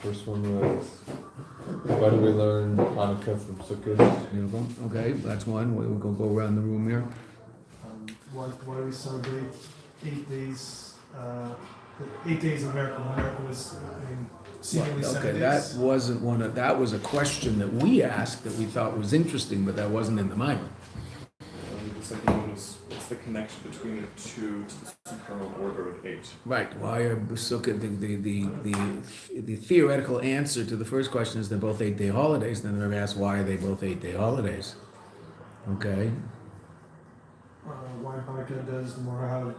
first one was, why do we learn Hanukkah from Sukkot? Beautiful. Okay, that's one. We'll go around the room here. Why do we celebrate 8 days? The 8 days of America. America was seemingly 7 days. That wasn't one of. That was a question that we asked that we thought was interesting, but that wasn't in the Bible. The second one was, what's the connection between the two to the supernal order of 8? Right. Why are Sukkot? The theoretical answer to the first question is they're both 8-day holidays. Then they're asked why are they both 8-day holidays? Okay. Why Hanukkah does the menorah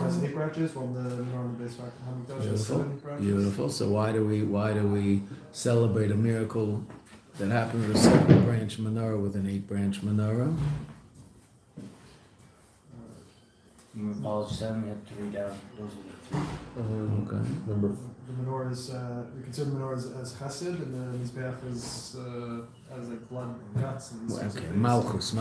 has 8 branches, while the menorah on the base Hanukkah has 7 branches. Beautiful. So why do we celebrate a miracle that happened with a 7-branch menorah with an 8-branch menorah? All 7, you have to read out. Those are the 3. Okay. Number The menorah is we consider the menorah as chesed, and the mizbeach is as like blood and guts. And Okay, Malchus.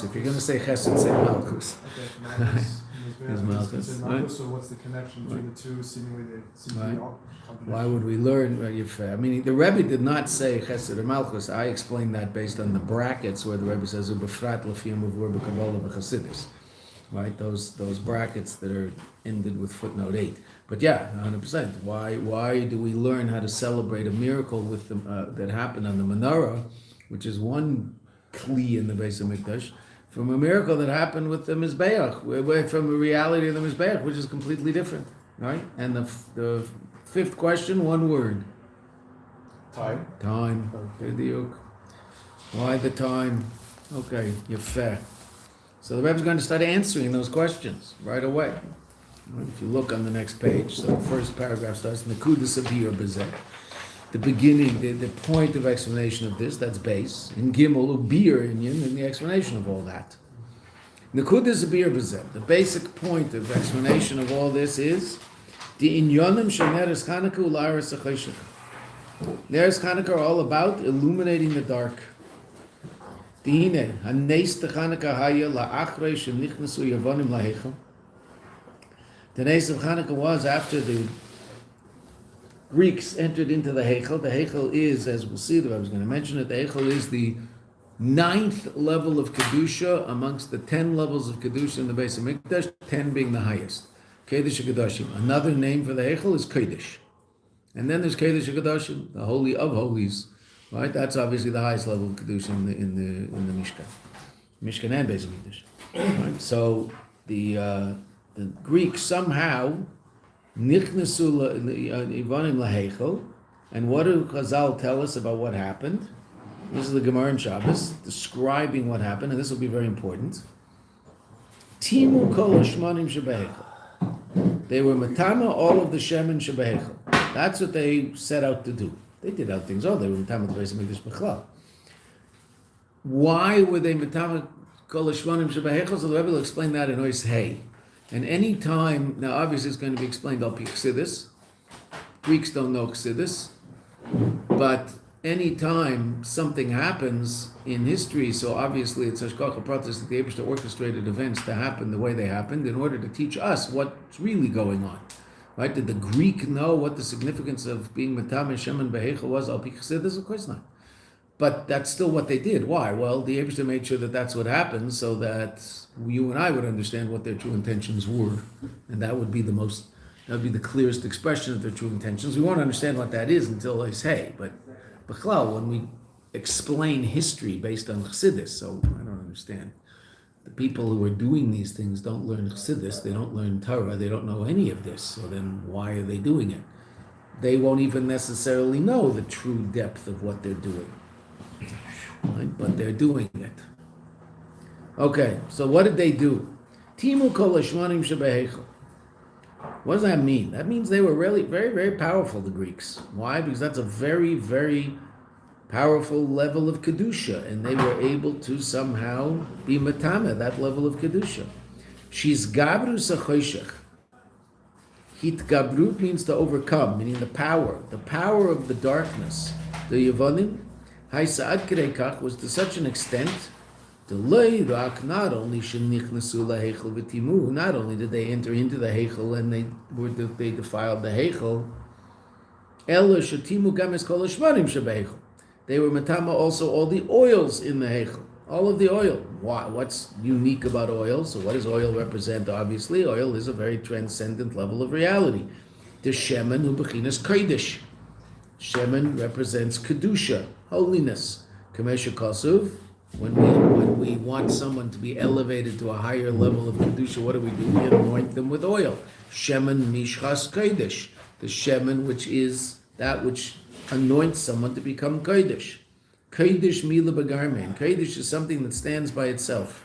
If you're going to say Chesed, say Malchus. Okay, Malchus. Is Malchus, Malchus. right? So what's the connection between the two? Seemingly they seem to be all Why would we learn? I mean, the Rebbe did not say Chesed or Malchus. I explained that based on the brackets where the Rebbe says Ubefrat Lefiyam of Rabbi Kaplan v'Chassidus. Right, those brackets that are ended with footnote 8. But yeah, 100%. Why do we learn how to celebrate a miracle with that happened on the menorah, which is one kli in the beis Hamikdash, from a miracle that happened with the mizbeach, from a reality of the mizbeach, which is completely different, right? And the fifth question, one word. time. Time. Why the time? Okay, you're fair. So the Rebbe's going to start answering those questions right away. If you look on the next page, so the first paragraph starts, Nekudas abir b'zeh. The beginning, the point of explanation of this, that's beis. In Gimel, ubir in Yin, and the explanation of all that. Nekudas abir b'zeh. The basic point of explanation of all this is, the inyonim shel Neres Chanukah u'la'aras ha'choshech. Neres Chanukah are all about illuminating the dark. The nes of Chanukah was after the Greeks entered into the Heichel. The Heichel is, as we'll see, I was going to mention it, the Heichel is the 9th level of Kedusha amongst the 10 levels of Kedusha in the beis Hamikdash, 10 being the highest. Kodesh HaKadoshim. Another name for the Heichel is Kodesh. And then there's Kodesh HaKadoshim, the Holy of Holies. Right, that's obviously the highest level of kedusha in the Mishkan and beis Hamikdash. Right, so the Greeks somehow nichnasu ivanim laheichel, and what do Chazal tell us about what happened? This is the Gemara in Shabbos describing what happened, and this will be very important. Timu kol hashmanim shebeheichel. They were matama all of the shemen shebeheichel. That's what they set out to do. They did other things. They were Matama the beis Hamikdash B'chlal. Why were they Matama Kol Hashmanim Shebeheichel? So the Rebbe will explain that in Ois Hey. And any time, now obviously it's going to be explained al pi Chassidus. Greeks don't know Chassidus. But any time something happens in history, so obviously it's Hashgacha Pratis that the Eibishter orchestrated events to happen the way they happened in order to teach us what's really going on. Right? Did the Greek know what the significance of being Matam and Shemen Beheichel was? Al Pi Chassidus? Of course not. But that's still what they did. Why? Well, the Eibishter made sure that that's what happened so that you and I would understand what their true intentions were. And that would be the clearest expression of their true intentions. We won't understand what that is until they say. But B'chlal, when we explain history based on Chassidus, so I don't understand. The people who are doing these things don't learn Chassidus, they don't learn Torah, they don't know any of this. So then why are they doing it? They won't even necessarily know the true depth of what they're doing. Right? But they're doing it. Okay, so what did they do? Timu kol hashmanim shebeheichel. What does that mean? That means they were really very, very powerful, the Greeks. Why? Because that's a very, very powerful level of Kedusha, and they were able to somehow be matame, that level of Kedusha. She's gabru sachoshech. Hitgabrut means to overcome, meaning the power of the darkness. The Yevonim, Haisa'ad Kerekach, was to such an extent, not only not only did they enter into the Heichel and they defiled the Heichel, Ela shetimu games kol hashmanim shebeichel. They were matama also all the oils in the heichel, all of the oil. Why? What's unique about oil? So what does oil represent? Obviously, oil is a very transcendent level of reality. The shemen hu bechinas kodesh. Shemen represents kedusha, holiness. Kamesha kasuv. When we want someone to be elevated to a higher level of kedusha, what do? We anoint them with oil. Shemen mishchas kodesh. The shemen, which is that which anoints someone to become kodesh. Kodesh mila bagarmen. Kodesh is something that stands by itself.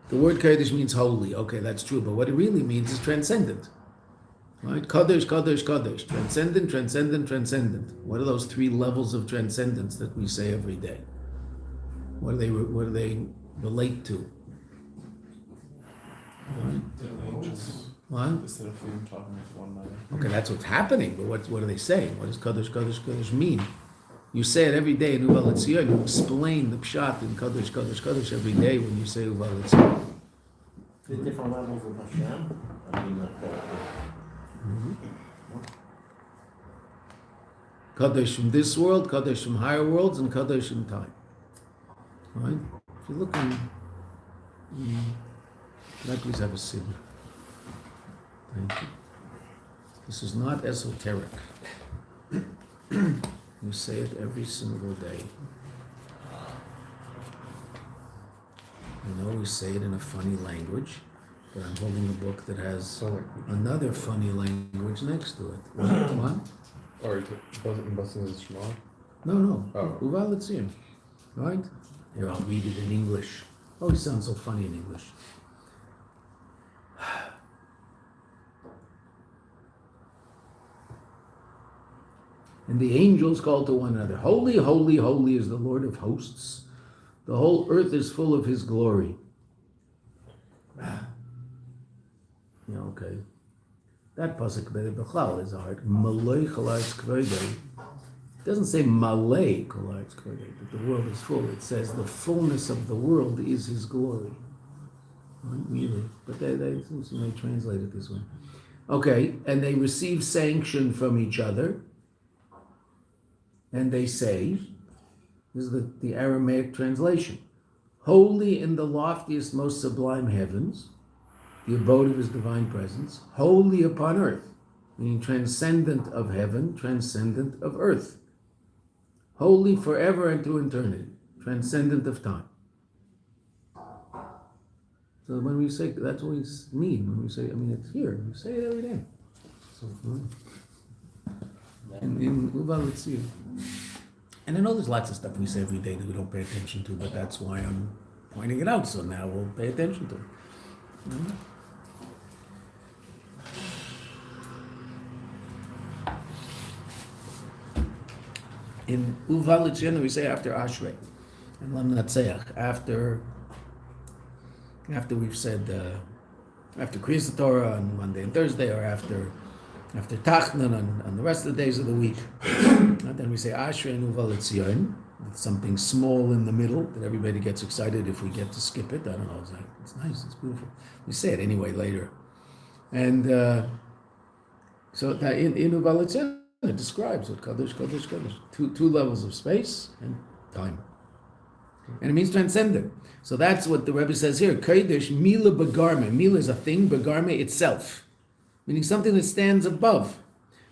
The word kodesh means holy. Okay, that's true. But what it really means is transcendent. Right? Kadosh, kadosh, kadosh. Transcendent, transcendent, transcendent. What are those three levels of transcendence that we say every day? What do they relate to? Right? What? Instead of them talking with one another. Okay, that's what's happening. But what are they saying? What does kadosh, kadosh, kadosh mean? You say it every day in Uval Etzion. You explain the pshat in kadosh, kadosh, kadosh every day when you say Uval Etzion. The different levels of Hashem. I mean, Kadosh from this world, kadosh from higher worlds, and kadosh in time. Right? If you look in, can I please have a seat? Thank you. This is not esoteric. You say it every single day. I know we say it in a funny language, but I'm holding a book that has another funny language next to it. What? Or it wasn't small. No. Oh. Uval Etzion. Right? Here, I'll read it in English. Oh, it sounds so funny in English. And the angels called to one another, Holy, holy, holy is the Lord of hosts. The whole earth is full of his glory. Yeah, okay. That pasuk b'Bechlal is hard. Malay chalayis kvedei. It doesn't say malay chalayis kvedei, but the world is full. It says the fullness of the world is his glory. Right? Really. But they translate it this way. Okay, and they receive sanction from each other. And they say, this is the Aramaic translation, holy in the loftiest, most sublime heavens, the abode of his divine presence, holy upon earth, meaning transcendent of heaven, transcendent of earth, holy forever and to eternity, transcendent of time. So when we say, that's what we mean when we say, it's here, we say it every day. So, in Uval Etzion. And I know there's lots of stuff we say every day that we don't pay attention to, but that's why I'm pointing it out, so now we'll pay attention to it. In Uval Etzion, we say after Ashrei, and Lam Natseach, after we've said, after Kriyas Torah on Monday and Thursday, or after Tachnan on the rest of the days of the week. And then we say Ashrei and Uval Etzion, with something small in the middle that everybody gets excited if we get to skip it. I don't know, it's nice, it's beautiful. We say it anyway later. And so that in Uval Etzion, it describes what Kadosh, Kadosh, Kadosh. Two levels of space and time. And it means transcendent. So that's what the Rebbe says here. Kodesh, Mila Bagarme. Mila is a thing, Bagarme itself. Meaning something that stands above.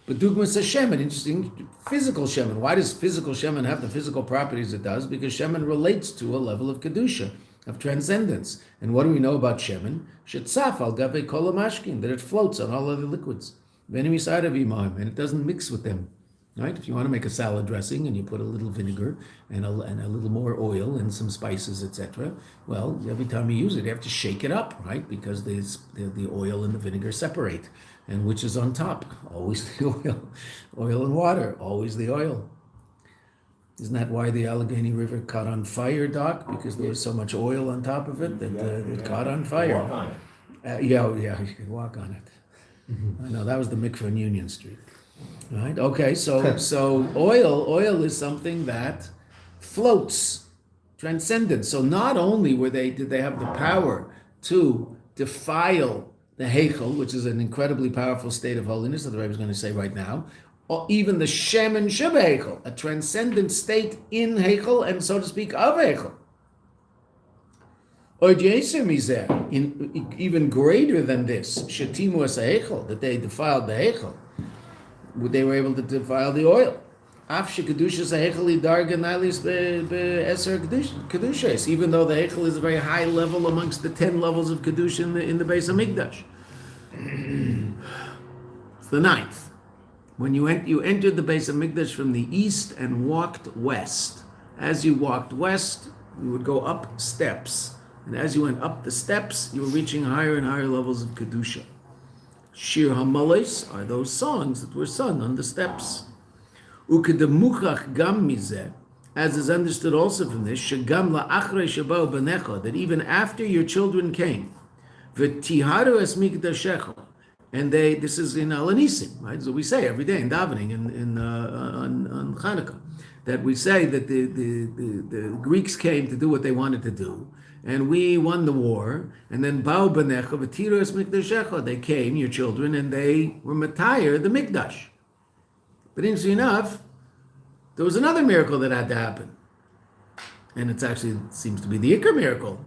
But Dugmas Shemen, interesting, physical Shemen. Why does physical Shemen have the physical properties it does? Because Shemen relates to a level of Kedusha, of transcendence. And what do we know about Shemen? Shetzaf al gabe kol mashkin, that it floats on all other liquids. Venom side of imam, and it doesn't mix with them. Right? If you want to make a salad dressing and you put a little vinegar and a little more oil and some spices, etc., well, every time you use it, you have to shake it up, right? Because the oil and the vinegar separate. And which is on top? Always the oil. Oil and water, always the oil. Isn't that why the Allegheny River caught on fire, Doc? Because there was so much oil on top of it that it caught on fire. Walk on it. Yeah, you could walk on it. I know, that was the mikveh on Union Street. Right? Okay, so oil is something that floats, transcendent. So not only did they have the power to defile the heichel, which is an incredibly powerful state of holiness that the Rebbe is going to say right now, or even the Shemen Sheba Heichel, a transcendent state in Heichel, and so to speak, of Heichel. Or Yeser Mizeh, even greater than this, Shetimu as Heichel, that they defiled the Heichel. They were able to defile the oil. Af shekedushas Heichel darga nailis be'eser kedushas, even though the Heichel is a very high level amongst the 10 levels of kedusha in the beis hamikdash. It's the 9th. When you entered the beis hamikdash from the east and walked west. As you walked west, you would go up steps, and as you went up the steps, you were reaching higher and higher levels of kedusha. Shir Hamalos are those songs that were sung on the steps. Ukedemuchach gam mizeh, as is understood also from this, shegam la'achrei shabau b'necha, that even after your children came, v'tiharu es mikdashecha, and this is in Alanisim, right? So we say every day in davening on Chanukah, that we say that the Greeks came to do what they wanted to do, and we won the war, and then Ba'u B'necha v'tiru es mikdashecha, they came, your children, and they were matayir the mikdash. But interesting enough, there was another miracle that had to happen. And it seems to be the Iker miracle.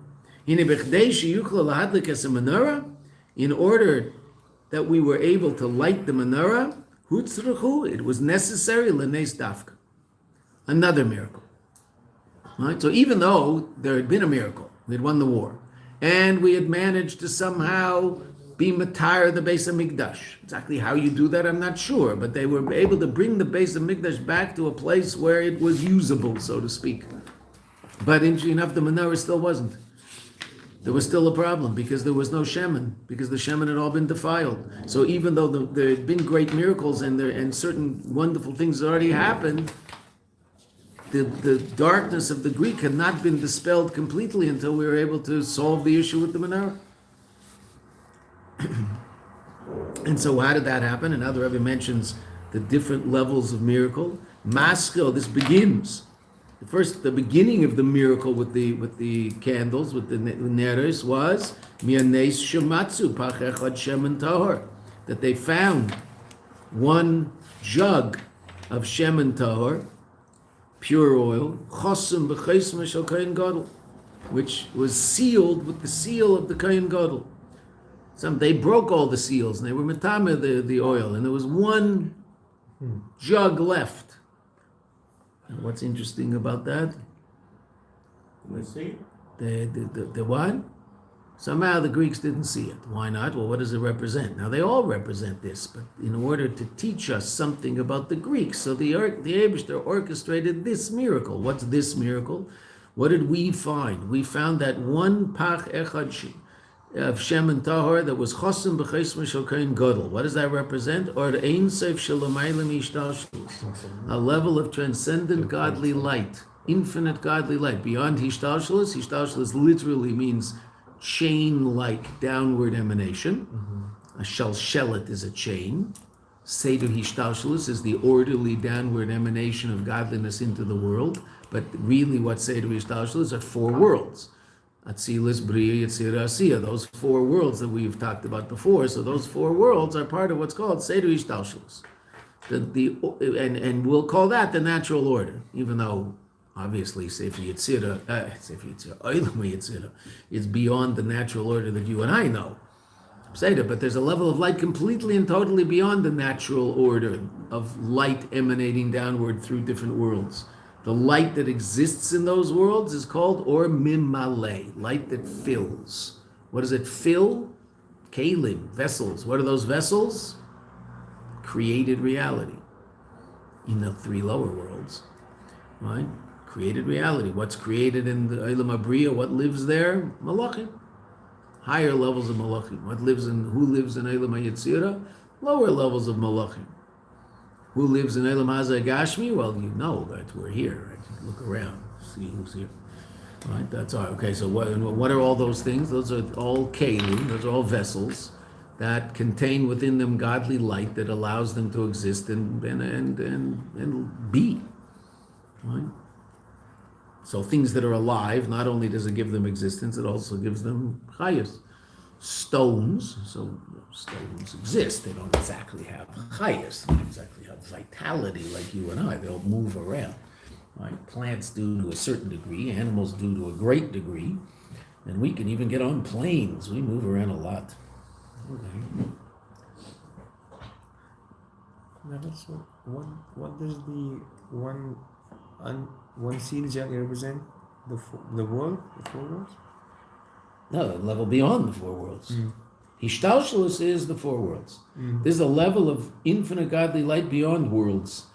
In order that we were able to light the menorah, it was necessary l'neis dafka. Another miracle. Right? So even though there had been a miracle, we had won the war, and we had managed to somehow be matar the beis hamikdash. Exactly how you do that, I'm not sure, but they were able to bring the beis hamikdash back to a place where it was usable, so to speak. But interesting enough, the menorah still wasn't. There was still a problem because there was no shemen, because the shemen had all been defiled. So even though there had been great miracles and certain wonderful things had already happened, the darkness of the Greek had not been dispelled completely until we were able to solve the issue with the menorah. And so how did that happen? And now the Rebbe mentions the different levels of miracle. Maskil, this begins. The beginning of the miracle with the candles, with the neres, was mianes shematzu pachechad shemen tahor, that they found one jug of shemen tahor, pure oil, chosum b'chaisma shel kohen gadol, which was sealed with the seal of the kohen gadol. They broke all the seals and they were metame the oil, and there was one jug left. And what's interesting about that? Let's see. The what? Somehow the Greeks didn't see it. Why not? Well, what does it represent? Now they all represent this, but in order to teach us something about the Greeks, so the Eibishter orchestrated this miracle. What's this miracle? What did we find? We found that one pach echad of shemen tahor that was chosim b'chaisma shel kohen gadol. What does that represent? Or ein seif shelamayla mishtalshlus, a level of transcendent godly light, infinite godly light beyond hishtalshlus. Hishtalshlus literally means chain-like downward emanation. A shalshelet is a chain. Seder hishtalshlus is the orderly downward emanation of godliness into the world. But really, what Seder hishtalshlus are 4 worlds. Atzilis, Bria, Yetzirah, Asiya, those 4 worlds that we've talked about before. So those 4 worlds are part of what's called Seder Ishtalshlus. And we'll call that the natural order, even though obviously Sefer Yetzirah, Olam Yetzirah, is beyond the natural order that you and I know. Seder, but there's a level of light completely and totally beyond the natural order of light emanating downward through different worlds. The light that exists in those worlds is called or mimale, light that fills. What does it fill? Kalim, vessels. What are those vessels? Created reality. In the 3 lower worlds, right? Created reality. What's created in the Olam Abriya? What lives there? Malachim. Higher levels of malachim. Who lives in Olam HaYetzirah? Lower levels of malachim. Who lives in Elam Hazeh Gashmi? Well, you know that we're here. Right? Look around, see who's here. Right? That's all. Okay. So what are all those things? Those are all kelim. Those are all vessels that contain within them godly light that allows them to exist and be. Right? So things that are alive, not only does it give them existence, it also gives them chayus. stones, so stones exist. They don't exactly have chayas, they don't exactly have vitality like you and I. They'll move around. Right? Plants do to a certain degree, animals do to a great degree, and we can even get on planes. We move around a lot. Okay. Never so what does the one seed exactly represent? The world, the four worlds? No, the level beyond the four worlds. Hishtalshelus is the four worlds. There's a level of infinite godly light beyond worlds.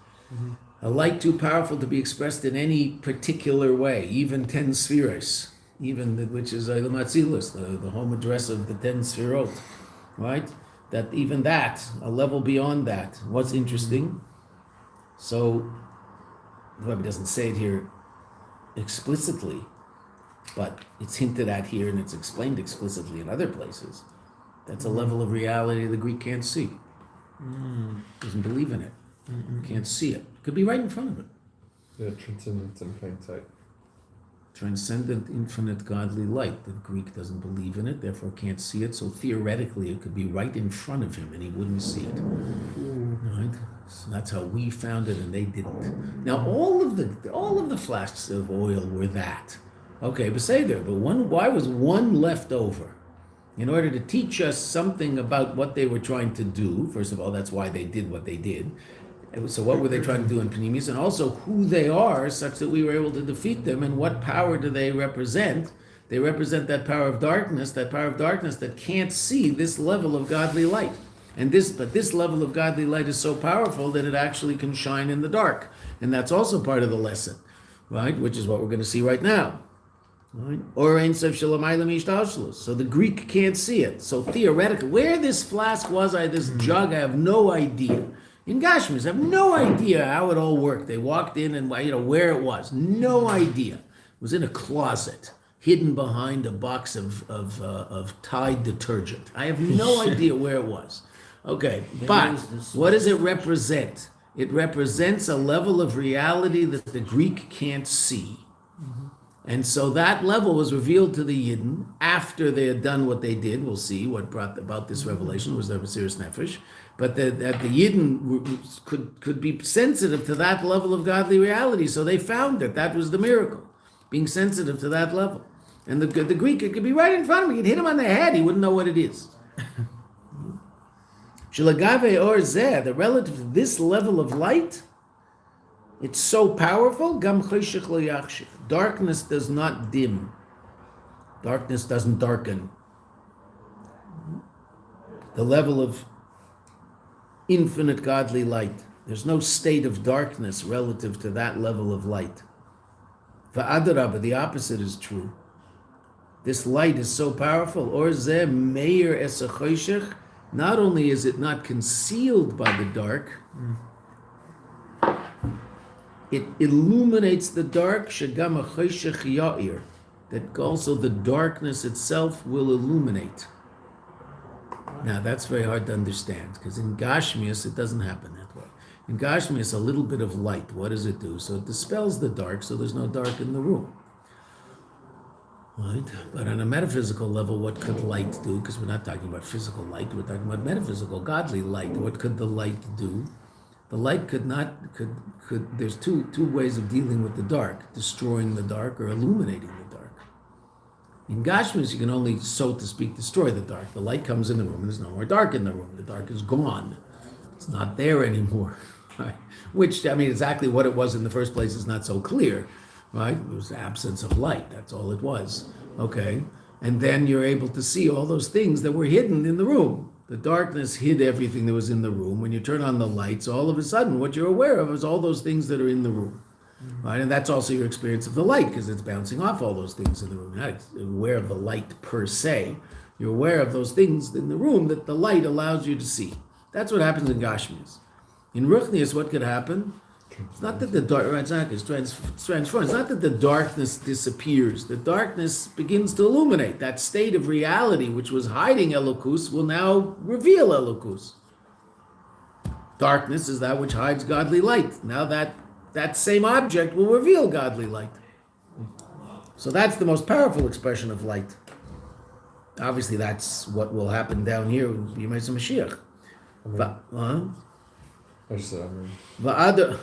A light too powerful to be expressed in any particular way, even 10 spheres, which is the Matzilus, the home address of the 10 Sphirot, right? That even that, a level beyond that. What's interesting? So, the Rebbe doesn't say it here explicitly, but it's hinted at here and it's explained explicitly in other places. That's a level of reality the Greek can't see. Doesn't believe in it. Can't see it. Could be right in front of it. Yeah, transcendence in plain sight. Transcendent, infinite, godly light. The Greek doesn't believe in it, therefore can't see it. So theoretically, it could be right in front of him, and he wouldn't see it. Right? So that's how we found it, and they didn't. Now, all of the flasks of oil were that. Okay, but why was one left over? In order to teach us something about what they were trying to do. First of all, that's why they did what they did. So what were they trying to do in Panimis? And also who they are, such that we were able to defeat them, and what power do they represent? They represent that power of darkness that can't see this level of godly light. But this level of godly light is so powerful that it actually can shine in the dark. And that's also part of the lesson, right? Which is what we're going to see right now. Right? So the Greek can't see it. So theoretically, where this flask was, this jug, I have no idea. In Gashmis, I have no idea how it all worked. They walked in and where it was. No idea. It was in a closet, hidden behind a box of Tide detergent. I have no idea where it was. Okay, but what does it represent? It represents a level of reality that the Greek can't see. And so that level was revealed to the Yidden after they had done what they did. We'll see what brought about this revelation was their Mesiras Nefesh. But that the Yidden could be sensitive to that level of godly reality. So they found it. That was the miracle, being sensitive to that level. And the Greek, it could be right in front of him. You'd hit him on the head. He wouldn't know what it is. Shalagave or zeh, the relative to this level of light, it's so powerful. Gam choshech lo yachshif. Darkness does not dim. Darkness doesn't darken. The level of infinite godly light. There's no state of darkness relative to that level of light. Va'adarabah, the opposite is true. This light is so powerful. Or zeh meir es choshech. Not only is it not concealed by the dark, it illuminates the dark, shagam choshech ya'ir, that also the darkness itself will illuminate. Now that's very hard to understand, because in Gashmias it doesn't happen that way. In Gashmias, a little bit of light, what does it do? So it dispels the dark, so there's no dark in the room. Right? But on a metaphysical level, what could light do? Because we're not talking about physical light, we're talking about metaphysical, godly light. What could the light do? The light could there's two ways of dealing with the dark, destroying the dark or illuminating the dark. In Gashmis, you can only, so to speak, destroy the dark. The light comes in the room and there's no more dark in the room. The dark is gone. It's not there anymore. Right? Which, exactly what it was in the first place is not so clear. Right? It was the absence of light. That's all it was. Okay? And then you're able to see all those things that were hidden in the room. The darkness hid everything that was in the room. When you turn on the lights, all of a sudden, what you're aware of is all those things that are in the room. Right? And that's also your experience of the light, because it's bouncing off all those things in the room. You're not aware of the light per se. You're aware of those things in the room that the light allows you to see. That's what happens in Gashmias. In Ruchnias, what could happen? It's not that the dark, right, it's transformed. It's not that the darkness disappears. The darkness begins to illuminate. That state of reality which was hiding Elokus will now reveal Elokus. Darkness is that which hides godly light. Now that same object will reveal godly light. So that's the most powerful expression of light. Obviously, that's what will happen down here in Immerse Mashiach. I just said amen. Va'ad-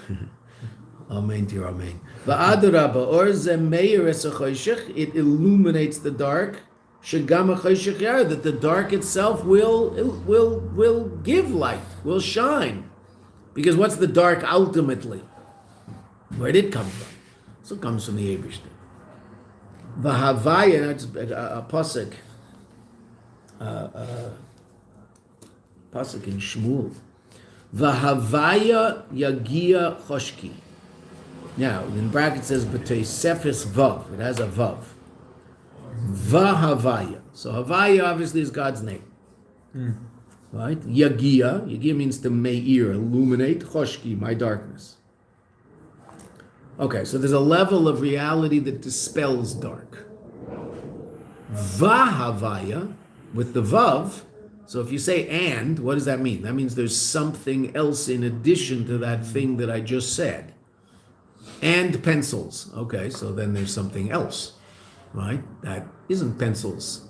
Amen to your amen. Va'adarabba, or ze meir es hachoshech, it illuminates the dark. Shegam hachoshech yar, that the dark itself will give light, will shine. Because what's the dark ultimately? Where did it come from? So it comes from the Eibishter. V'havaya, that's a pasuk. Pasuk in Shmuel. V'havaya yagia choshki. Now, in brackets it says b'teisefes vav. It has a vav. V'havaya. So Havaya obviously is God's name. Right? Yagia. Yagia means to meir, illuminate. Choshki, my darkness. Okay, so there's a level of reality that dispels dark. V'havaya, with the vav. So if you say and, what does that mean? That means there's something else in addition to that thing that I just said. And pencils. Okay, so then there's something else, right? That isn't pencils.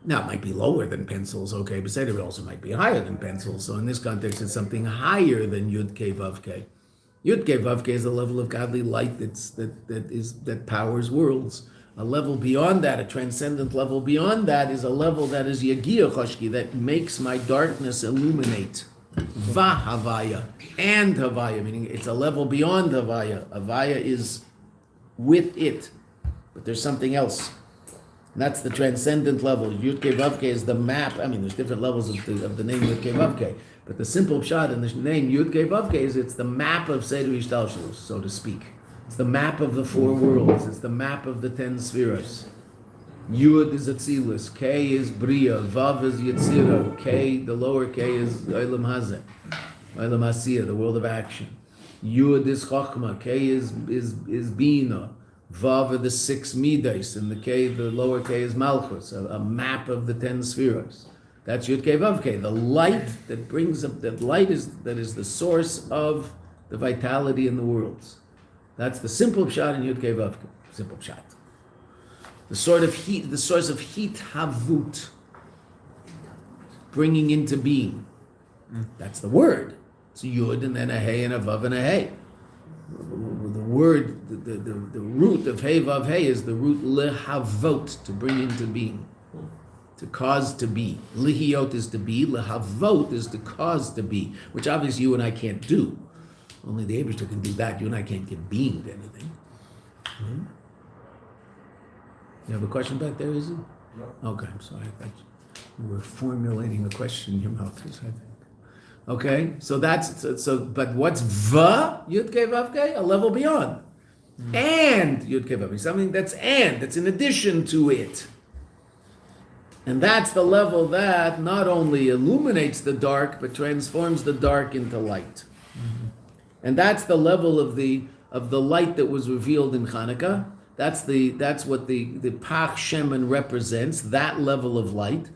Now, it might be lower than pencils, okay, but say it also might be higher than pencils. So in this context, it's something higher than Yud Kei Vav Kei. Yud Kei Vav Kei is a level of godly light that powers worlds. A level beyond that, a transcendent level beyond that, is a level that is Yagia Choshki, that makes my darkness illuminate. V'havaya, and Havaya, meaning it's a level beyond Havaya. Havaya is with it, but there's something else. And that's the transcendent level. Yud Kei Vav Kei is the map. I mean, there's different levels of the name Yud Kei Vav Kei, but the simple pshat in the name Yud Kei Vav Kei is it's the map of Seder Ishtalshelus, so to speak. It's the map of the four worlds. It's the map of the 10 spheres. Yud is Atzilus, K is Bria, Vav is Yetzirah, K, the lower K is Olam Hazeh, Olam Asiyah, the world of action. Yud is Chokhmah, K is Bina, Vav are the 6 Midas, and the K, the lower K is Malchus, a map of the 10 spheres. That's Yud Kei Vav Kei, the light that brings up, that light that is the source of the vitality in the worlds. That's the simple pshat in Yud Kei Vav Kei, simple pshat. The source of heat havut, bringing into being. That's the word. It's a yud and then a hey and a vav and a hey. The word, the root of hey vav hey is the root lehavot, to bring into being, to cause to be. Lihiot is to be, lehavot is to cause to be, which obviously you and I can't do. Only the Eibishter can do that. You and I can't give being to anything. You have a question back there, is it? No. Okay, I'm sorry. I thought you were formulating a question in your mouth, I think. Okay, so but what's Yud Kei Vav Kei? A level beyond. And Yud Kei Vav Kei, something that's in addition to it. And that's the level that not only illuminates the dark, but transforms the dark into light. And that's the level of the light that was revealed in Chanukah. That's what the Pach Shemen represents, that level of light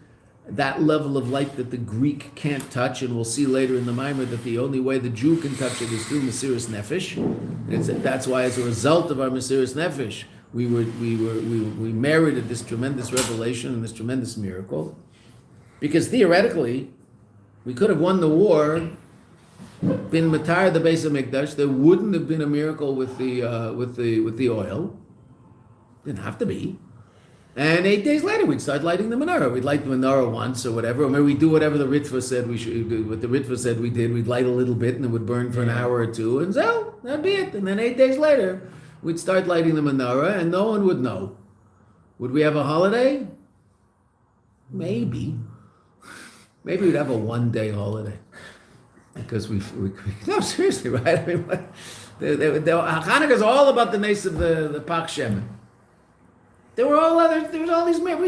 that the Greek can't touch, and we'll see later in the Maimer that the only way the Jew can touch it is through Mesiras Nefesh. That's why, as a result of our Mesiras Nefesh, we merited this tremendous revelation and this tremendous miracle, because theoretically we could have won the war, been matar the beis of Mikdash. There wouldn't have been a miracle with the oil. Didn't have to be. And 8 days later, we'd start lighting the menorah. We'd light the menorah once or whatever, or maybe we'd do whatever the Ritva said we should do. What the Ritva said we did, we'd light a little bit and it would burn for an hour or two, and so that'd be it. And then 8 days later, we'd start lighting the menorah, and no one would know. Would we have a holiday? Maybe. Maybe we'd have a one-day holiday. Because we no, seriously, right? I mean, Hanukkah is all about the nace of the Pach Shemen. There was all these men.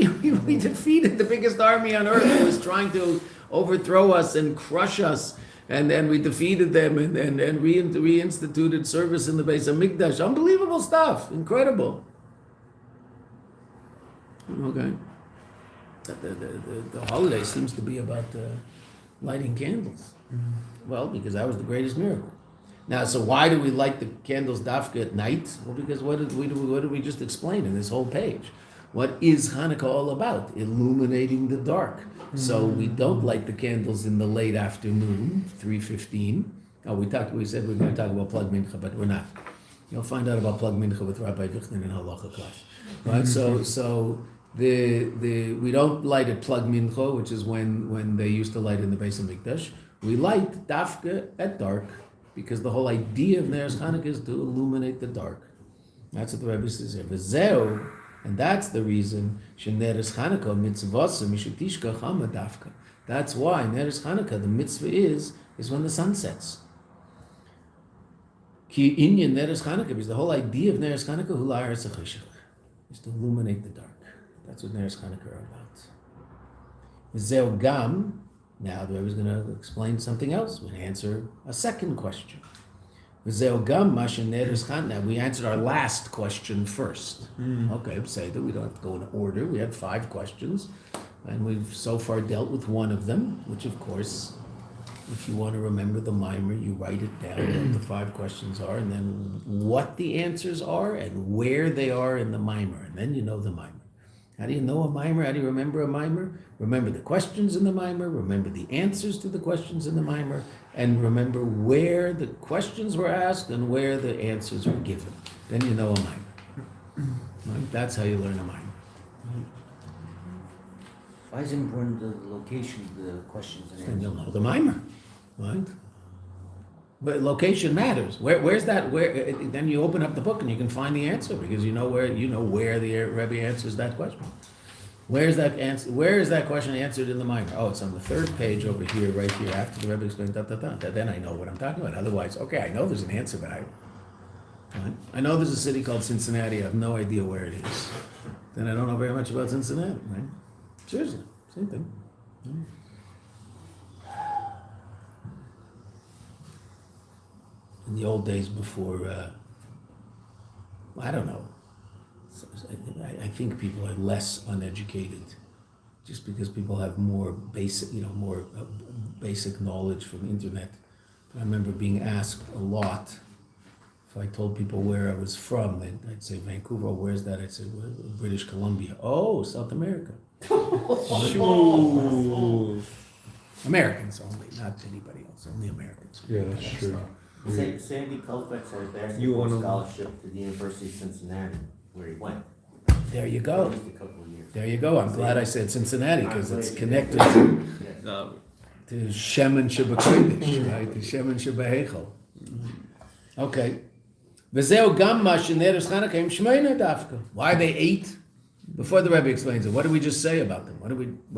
We defeated the biggest army on earth who was trying to overthrow us and crush us, and then we defeated them and reinstituted service in the Beis Hamikdash. Unbelievable stuff, incredible. Okay, the holiday seems to be about lighting candles. Well, because that was the greatest miracle. Now, so why do we light the candles dafka at night? Well, because what did we just explain in this whole page? What is Hanukkah all about? Illuminating the dark. So we don't light the candles in the late afternoon, 3:15. Oh, we said we were going to talk about plug mincha, but we're not. You'll find out about plug mincha with Rabbi Vichner in halacha class, right? So we don't light at plug mincha, which is when they used to light in the beis Hamikdash. We light dafka at dark because the whole idea of Ner Chanukah is to illuminate the dark. That's what the Rebbe says here. V'zeu, and that's the reason Ner Chanukah mitzvasa mishutishka chama dafka. That's why Ner Chanukah, the mitzvah is when the sun sets. Ki inyan Ner Chanukah, because the whole idea of Ner Chanukah hulayar sechishach is to illuminate the dark. That's what Ner Chanukah are about. V'zeu gam. Now the Rebbe is going to explain something else. We're going to answer a second question. Now we answered our last question first. Okay, say that we don't have to go in order. We had 5 questions, and we've so far dealt with one of them, which of course, if you want to remember the mimer, you write it down, what the 5 questions are, and then what the answers are, and where they are in the mimer, and then you know the mimer. How do you know a mimer? How do you remember a mimer? Remember the questions in the mimer, remember the answers to the questions in the mimer, and remember where the questions were asked and where the answers were given. Then you know a mimer. Right? That's how you learn a mimer. Why is it important the location of the questions and Then answers? you'll know the mimer. Right? But location matters. Where's that? Where? Then you open up the book and you can find the answer because you know where the Rebbe answers that question. Where's that answer? Where is that question answered in the mimer? Oh, it's on the 3rd page over here, right here. After the Rebbe explains then I know what I'm talking about. Otherwise, okay, I know there's an answer, but I know there's a city called Cincinnati. I have no idea where it is. Then I don't know very much about Cincinnati, right? Seriously, same thing. Right? In the old days before, I don't know. I think people are less uneducated, just because people have more basic, basic knowledge from the internet. I remember being asked a lot if I told people where I was from. I'd say Vancouver. Oh, where's that? I'd say British Columbia. Oh, South America. Americans only, not anybody else. Only Americans. Yeah, that's true. Sandy Koufax had a You basketball wanna- scholarship to the University of Cincinnati, where he went. There you For go. at least a couple of years. There you go. I'm glad I said Cincinnati because it's connected to Shem and Sheba Kodesh, right? To Shem and Sheba Heichel. Okay. V'zeu gam ma shener Chanukah im shmeina dafka. Why they ate? Before the Rebbe explains it, what did we just say about them? What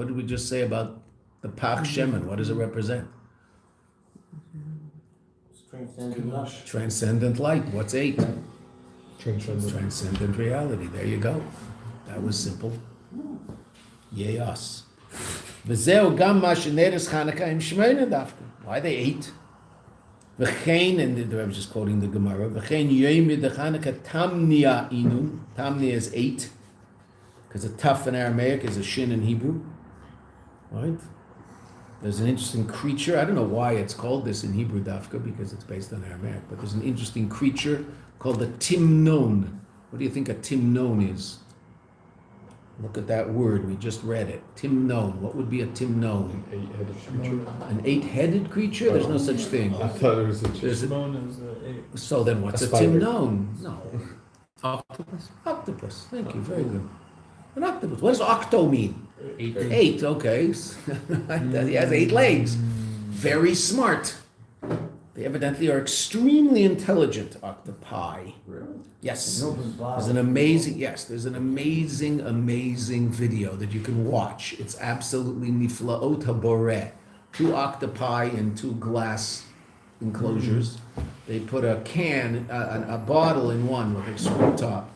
did we just say about the Pach Shemen? What does it represent? Transcendent love. Transcendent light. What's 8? Transcendent. Transcendent reality. There you go. That was simple. Yay us. V'zeu gam ma shener Chanukah im shmeina dafka. Why they ate? V'chein, and the Rebbe is just quoting the Gemara. V'chein yoyim Chanukah tamnia inu. Tamnia is 8, because a taf in Aramaic is a shin in Hebrew. Right? There's an interesting creature. I don't know why it's called this in Hebrew dafka, because it's based on Aramaic. But there's an interesting creature called the timnon. What do you think a timnon is? Look at that word. We just read it. Timnon. What would be a timnon? 8-headed creature. An 8-headed creature? There's no such thing. I thought it was a There's a- Simone is 8. So then what's A a spider. timnon? No. Octopus. Octopus. Thank you. Very good. An octopus. What does octo mean? 8. Okay. He has 8 legs. Very smart. They evidently are extremely intelligent octopi. Yes. There's an amazing, amazing video that you can watch. It's absolutely niflaot haboreh. 2 octopi in 2 glass enclosures. They put a can, a bottle in one with a screw top.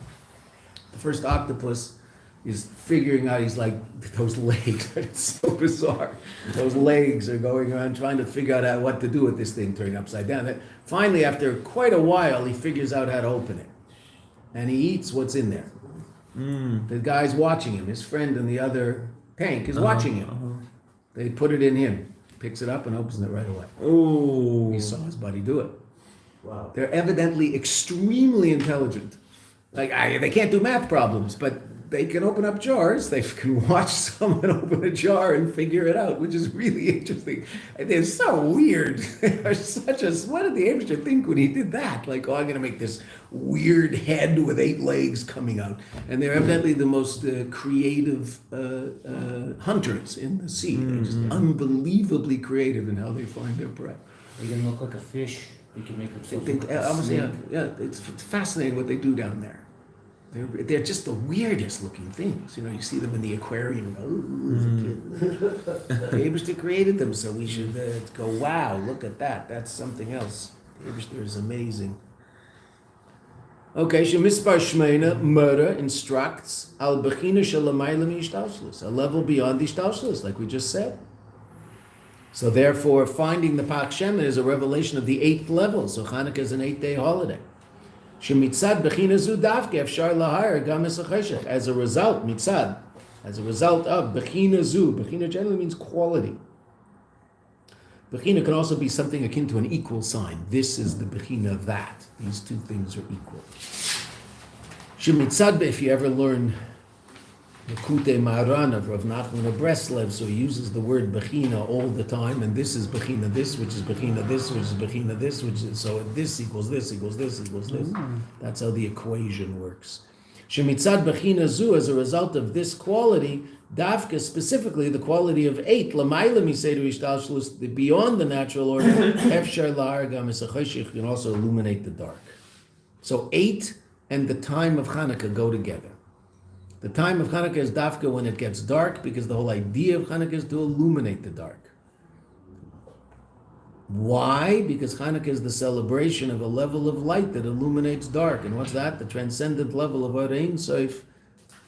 The first octopus is figuring out, he's like, those legs, it's so bizarre. Those legs are going around trying to figure out what to do with this thing turned upside down. Then finally, after quite a while, he figures out how to open it. And he eats what's in there. The guy's watching him. His friend in the other tank is watching him. They put it in him. Picks it up and opens it right away. Oh. He saw his buddy do it. Wow. They're evidently extremely intelligent. Like, they can't do math problems, but they can open up jars. They can watch someone open a jar and figure it out, which is really interesting. And they're so weird. They're such a. What did the Abishter think when he did that? Like, oh, I'm going to make this weird head with 8 legs coming out. And they're evidently the most creative hunters in the sea. They're just unbelievably creative in how they find their prey. They can look like a fish. They can make themselves look like a Almost, snake. it's fascinating what they do down there. They're just the weirdest looking things. You know, you see them in the aquarium. The Abishter created them, so we should go, wow, look at that. That's something else. The Abishter is amazing. Okay, Shemispar Shmeina, Murder instructs Al Bechina Shalamayla Mishtalshlus, a level beyond the Ishtalshlus, like we just said. So therefore, finding the Pach Shemen is a revelation of the 8th level. So Chanukah is an 8-day holiday. Shemitzad Bechina Zu Davke Efshar Lahar Gam Esacheshech. As a result, mitzad, as a result of Bechina Zu. Bechina generally means quality. Bechina can also be something akin to an equal sign. This is the Bechina of that. These two things are equal. Shemitzad, if you ever learn Lekutei Maharan of Rav Nachman of Breslev, so he uses the word Bechina all the time, and this is Bechina this, which is Bechina this, which is Bechina this, which is, so this equals this equals this equals this. That's how the equation works. Shemitzad Bechina Zu, as a result of this quality, Davka, specifically the quality of 8, Lamayla Misedu Ishtalshlus, beyond the natural order, Efshar Lahar Gam Esacheshech, can also illuminate the dark. So 8 and the time of Chanukah go together. The time of Chanukah is dafka when it gets dark, because the whole idea of Chanukah is to illuminate the dark. Why? Because Chanukah is the celebration of a level of light that illuminates dark. And what's that? The transcendent level of Or Ein Sof,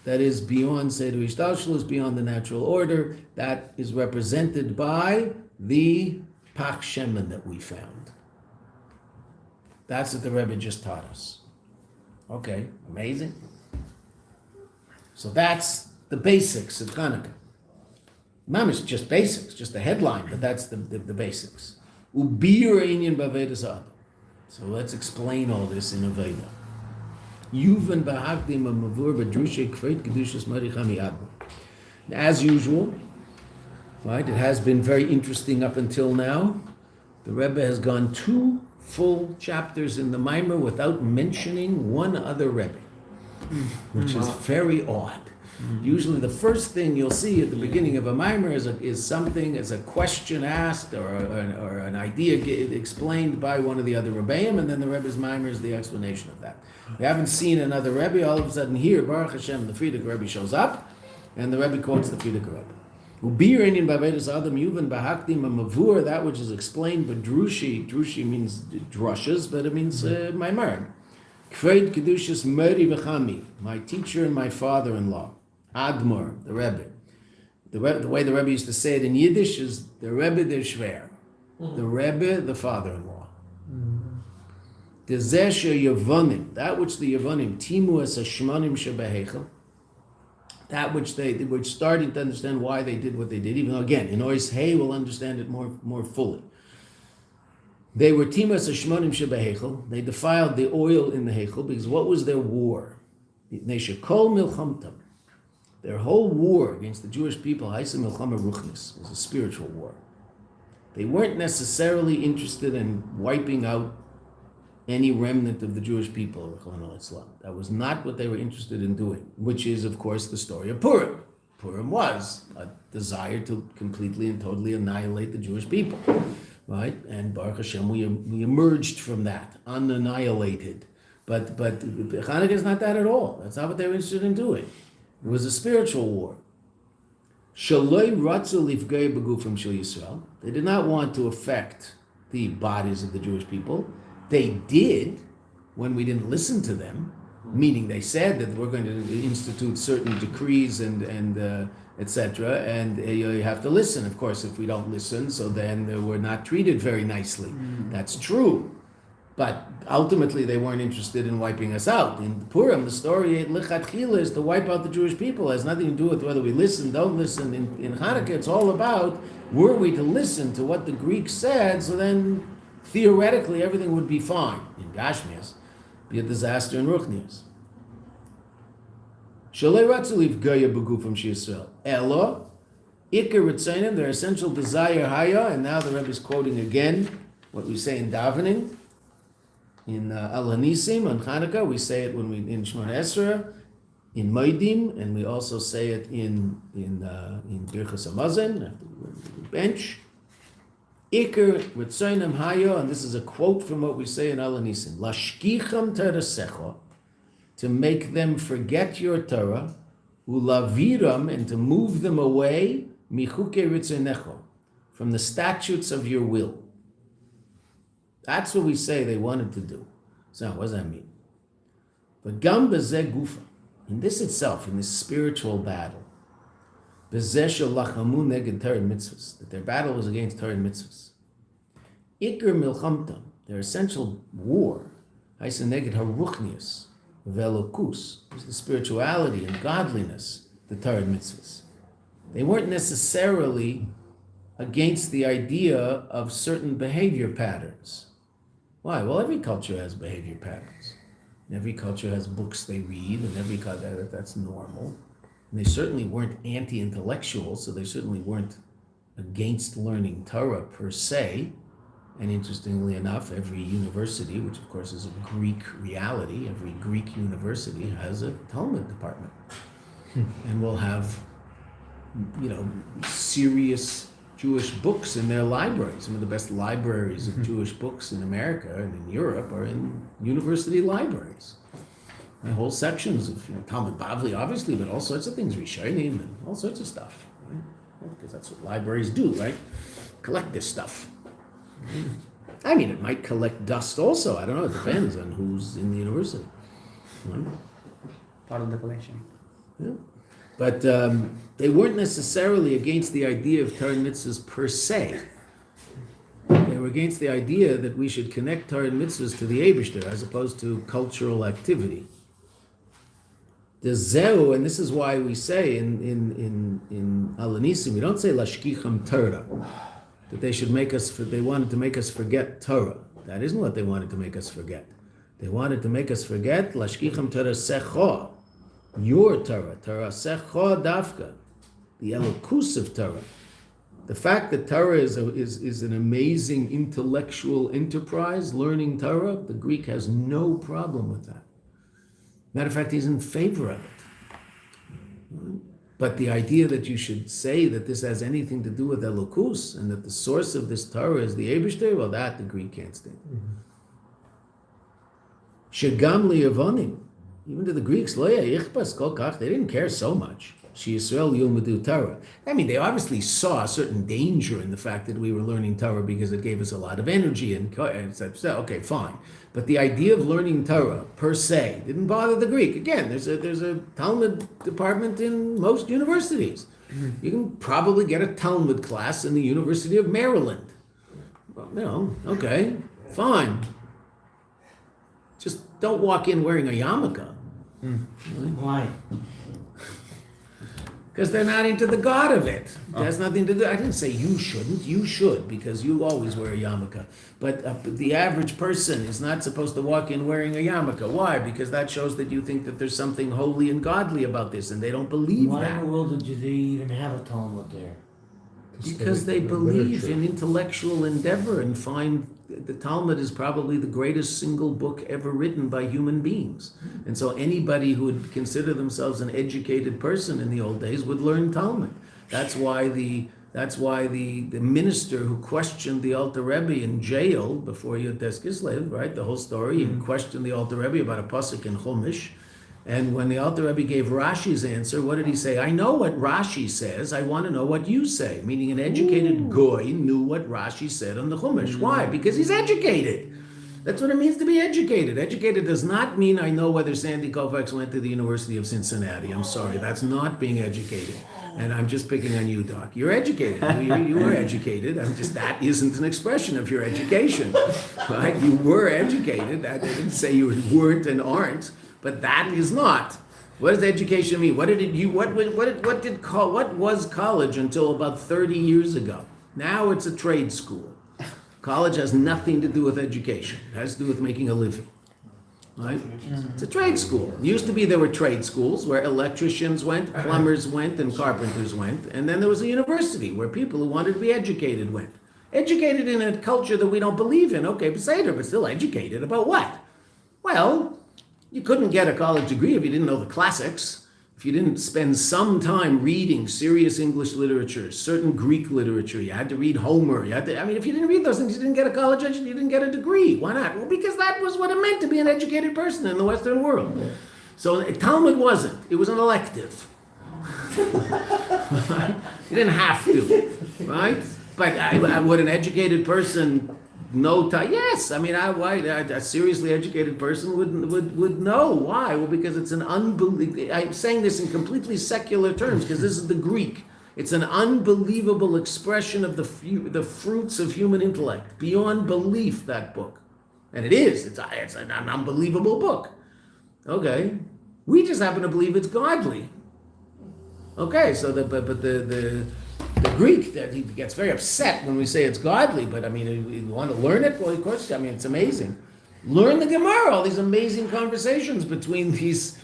that is beyond Seder Ishtalshlus, beyond the natural order, that is represented by the Pach Shemen that we found. That's what the Rebbe just taught us. Okay, amazing. So that's the basics of Chanukah. Mamish, just basics, just the headline, but that's the basics. Ubir Inyan B'Avedas Adam. So let's explain all this in Aveda. Yuvan B'Hakdim Mavur B'Drushe Kfeit Kedushas Marichami Admo. As usual, right? It has been very interesting up until now. The Rebbe has gone 2 full chapters in the Mimer without mentioning one other Rebbe, which is very odd. Usually the first thing you'll see at the beginning of a mimer is a question asked or an idea explained by one of the other Rebbeim, and then the Rebbe's mimer is the explanation of that. We haven't seen another Rebbe. All of a sudden here, Baruch Hashem, the Frierdiker Rebbe shows up, and the Rebbe quotes the Frierdiker Rebbe. Ubir Inyan B'Avedas Adam Yuvan B'Hakdim Mavur, that which is explained by Drushi. Drushi means drushes, but it means mimer. Kfeit Kedushas Meri V'Chami, my teacher and my father-in-law. Admor, the Rebbe. The way the Rebbe used to say it in Yiddish is the Rebbe der Schwer. The Rebbe, the father-in-law. The Zesha Yavonim, that which the Yavonim, Timu es Hashmonim Shebehechel, that which they were starting to understand why they did what they did, even though again, in Ois Hey we'll understand it more fully. They were Timu es Hashmonim Shebehechel, they defiled the oil in the Hechel, because what was their war? Nesha Kol Milchamtam. Their whole war against the Jewish people, Haisa Milchama Ruchnis, was a spiritual war. They weren't necessarily interested in wiping out any remnant of the Jewish people. That was not what they were interested in doing, which is, of course, the story of Purim. Purim was a desire to completely and totally annihilate the Jewish people, right? And Baruch Hashem, we emerged from that, unannihilated. But Chanukah is not that at all. That's not what they were interested in doing. It was a spiritual war. They did not want to affect the bodies of the Jewish people. They did when we didn't listen to them, meaning they said that we're going to institute certain decrees and etc. And you have to listen. Of course, if we don't listen, so then we're not treated very nicely. That's true. But ultimately, they weren't interested in wiping us out. In Purim, the story lichatchila is to wipe out the Jewish people. It has nothing to do with whether we listen, don't listen. In Hanukkah, it's all about, were we to listen to what the Greeks said, so then theoretically everything would be fine. In Gashmias, be a disaster in Ruchnias. Shalei ratzu livgaya b'gufam she'Yisrael. Elo, ikar ritzonim, their essential desire haya, and now the Rebbe is quoting again what we say in davening, in Al Hanisim on Chanukah. We say it when we in Shemona Esrei, in Moedim, and we also say it in Birchas Hamazon after we bench. Iker ritzonim hayo, and this is a quote from what we say in Al Hanisim. Lashkicham terasecho, to make them forget your Torah, ulaviram, and to move them away michuke ritzonecho, from the statutes of your will. That's what we say they wanted to do. So what does that mean? But gam bezeh gufa, in this itself, in this spiritual battle, bezeh shelachamu neged Torah and mitzvahs, that their battle was against Torah and mitzvahs. Iker milchamtam, their essential war, haisa neged haruchnius, velokus, was the spirituality and godliness, the Torah and mitzvahs. They weren't necessarily against the idea of certain behavior patterns. Why? Well, every culture has behavior patterns. And every culture has books they read, and every culture, that's normal. And they certainly weren't anti-intellectual, so they certainly weren't against learning Torah per se. And interestingly enough, every university, which of course is a Greek reality, every Greek university has a Talmud department. And will have, serious Jewish books in their libraries. Some of the best libraries of Jewish books in America and in Europe are in university libraries. And whole sections of Talmud Bavli, obviously, but all sorts of things, Rishonim and all sorts of stuff. Right? Because that's what libraries do, right? Collect this stuff. I mean, it might collect dust also. I don't know. It depends on who's in the university. Right? Part of the collection. Yeah. But they weren't necessarily against the idea of Torah and mitzvahs per se. They were against the idea that we should connect Torah and mitzvahs to the Eibishter as opposed to cultural activity. The Zeu, and this is why we say in Al Hanisim, we don't say Lashkicham Torah, that they wanted to make us forget Torah. That isn't what they wanted to make us forget. They wanted to make us forget Lashkicham Torah Secho, your Torah, Torah Secho Dafka, the elokus of Torah. The fact that Torah is an amazing intellectual enterprise, learning Torah, the Greek has no problem with that. Matter of fact, he's in favor of it. But the idea that you should say that this has anything to do with elokus and that the source of this Torah is the Eibishter, well, that the Greek can't stand. Shegam liyavonim, even to the Greeks, lo yichbas kol kach, they didn't care so much. She'Yisrael yilmedu Torah. I mean, they obviously saw a certain danger in the fact that we were learning Torah because it gave us a lot of energy and said, okay, fine. But the idea of learning Torah per se didn't bother the Greek. Again, there's a Talmud department in most universities. You can probably get a Talmud class in the University of Maryland. Well, okay, fine. Just don't walk in wearing a yarmulke. Why? Because they're not into the God of it. It has nothing to do. I didn't say you shouldn't. You should, because you always wear a yarmulke. But the average person is not supposed to walk in wearing a yarmulke. Why? Because that shows that you think that there's something holy and godly about this, and they don't believe Why that. in the world did they even have a Talmud there? Because they believe in intellectual endeavor and find the Talmud is probably the greatest single book ever written by human beings. And so anybody who would consider themselves an educated person in the old days would learn Talmud. That's why the minister who questioned the Alter Rebbe in jail before Yotes Kislev, right? The whole story, he questioned the Alter Rebbe about a pasuk in Chumash. And when the Alter Rebbe gave Rashi's answer, what did he say? I know what Rashi says, I want to know what you say. Meaning an educated goy knew what Rashi said on the Chumash. Why? Because he's educated. That's what it means to be educated. Educated does not mean I know whether Sandy Koufax went to the University of Cincinnati. I'm sorry, that's not being educated. And I'm just picking on you, Doc. You're educated. You were educated. That isn't an expression of your education. Right? You were educated. I didn't say you weren't and aren't. But that is not. What does education mean? What was college until about 30 years ago? Now it's a trade school. College has nothing to do with education. It has to do with making a living. right? It's a trade school. It used to be there were trade schools where electricians went, plumbers went, and carpenters went. And then there was a university where people who wanted to be educated went. Educated in a culture that we don't believe in. Okay, Beseder, but still educated. About what? Well, you couldn't get a college degree if you didn't know the classics. If you didn't spend some time reading serious English literature, certain Greek literature, you had to read Homer. If you didn't read those things, you didn't get a college education, you didn't get a degree. Why not? Well, because that was what it meant to be an educated person in the Western world. So Talmud wasn't. It was an elective. You didn't have to, right? But would an educated person know? Yes. A seriously educated person would know. Why? Well, because it's an unbelievable. I'm saying this in completely secular terms because this is the Greek. It's an unbelievable expression of the fruits of human intellect, beyond belief. That book, and it is. It's an unbelievable book. Okay, we just happen to believe it's godly. Okay, so the Greek, that he gets very upset when we say it's godly, but you want to learn it? Well, of course, it's amazing. Learn the Gemara, all these amazing conversations between these,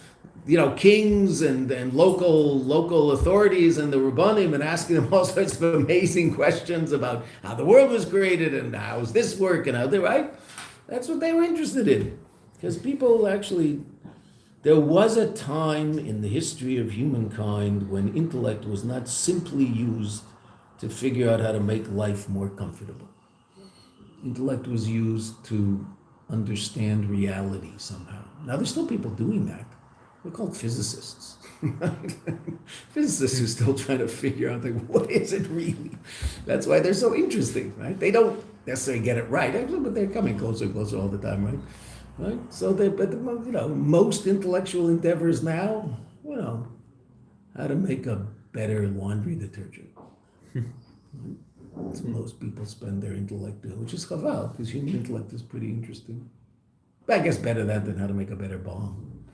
kings and local authorities and the Rabbanim, and asking them all sorts of amazing questions about how the world was created and how does this work and how they, right? That's what they were interested in. Because people actually, there was a time in the history of humankind when intellect was not simply used to figure out how to make life more comfortable. Intellect was used to understand reality somehow. Now, there's still people doing that. They're called physicists. Physicists who are still trying to figure out, what is it really? That's why they're so interesting, right? They don't necessarily get it right, but they're coming closer and closer all the time, right? Right? So, most intellectual endeavors now, how to make a better laundry detergent. That's what most people spend their intellect doing, which is chaval, because human intellect is pretty interesting. But I guess better that than how to make a better bomb.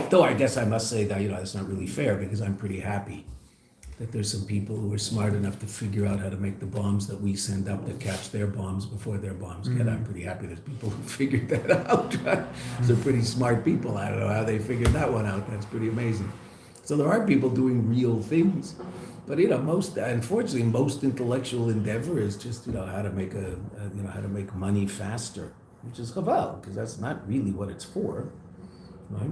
Though I guess I must say that, that's not really fair, because I'm pretty happy that there's some people who are smart enough to figure out how to make the bombs that we send up that catch their bombs before their bombs get. I'm pretty happy there's people who figured that out. Some pretty smart people. I don't know how they figured that one out. That's pretty amazing. So there are people doing real things. But unfortunately, most intellectual endeavor is just how to make how to make money faster, which is chaval, because that's not really what it's for, right?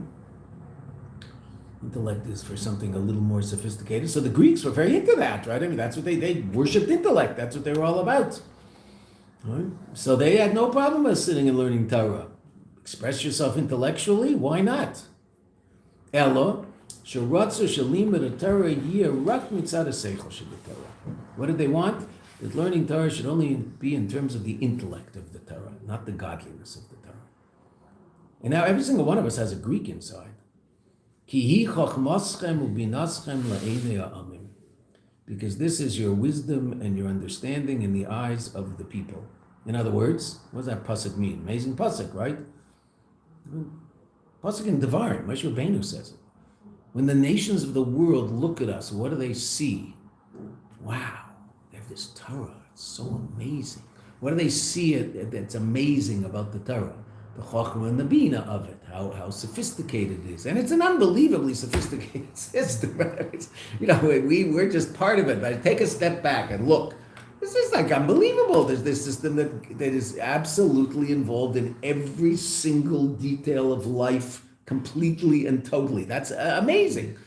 Intellect is for something a little more sophisticated. So the Greeks were very into that, right? That's what they worshipped intellect. That's what they were all about. Right? So they had no problem with sitting and learning Torah. Express yourself intellectually, why not? Elo, sheratzu shalimud Torah yirak mitzad haseichel sheb'Torah. What did they want? That learning Torah should only be in terms of the intellect of the Torah, not the godliness of the Torah. And now every single one of us has a Greek inside. Because this is your wisdom and your understanding in the eyes of the people. In other words, what does that pasuk mean? Amazing pasuk, right? Pasuk in Devarim, Moshe Rabbeinu says it. When the nations of the world look at us, what do they see? Wow, they have this Torah. It's so amazing. What do they see that's amazing about the Torah? The chokhmah and the bina of it, how sophisticated it is, and it's an unbelievably sophisticated system. We're just part of it. But take a step back and look. This is unbelievable. There's this system that is absolutely involved in every single detail of life, completely and totally. That's amazing.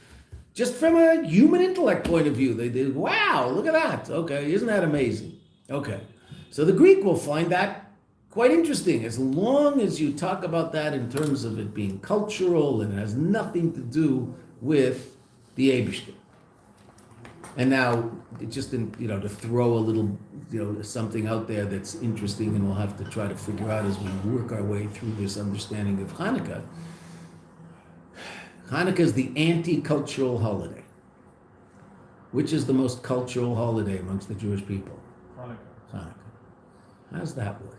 Just from a human intellect point of view, they did. Wow, look at that. Okay, isn't that amazing? Okay, so the Greek will find that quite interesting, as long as you talk about that in terms of it being cultural and it has nothing to do with the Eibishter. And now, just to throw a little, something out there that's interesting, and we'll have to try to figure out as we work our way through this understanding of Hanukkah. Hanukkah is the anti-cultural holiday. Which is the most cultural holiday amongst the Jewish people? Hanukkah. How does that work?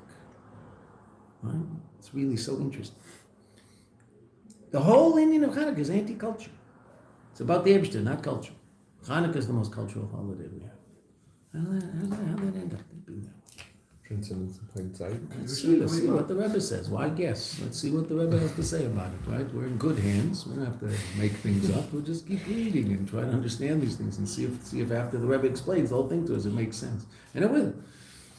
Right? It's really so interesting. The whole Indian of Hanukkah is anti-culture. It's about the Eibishter, not culture. Hanukkah is the most cultural holiday we have. How did that end up being that? Hindsight. Let's see what the Rebbe says. Why guess? Let's see what the Rebbe has to say about it, right? We're in good hands. We don't have to make things up. We'll just keep reading and try to understand these things and see if after the Rebbe explains the whole thing to us, it makes sense. And it will.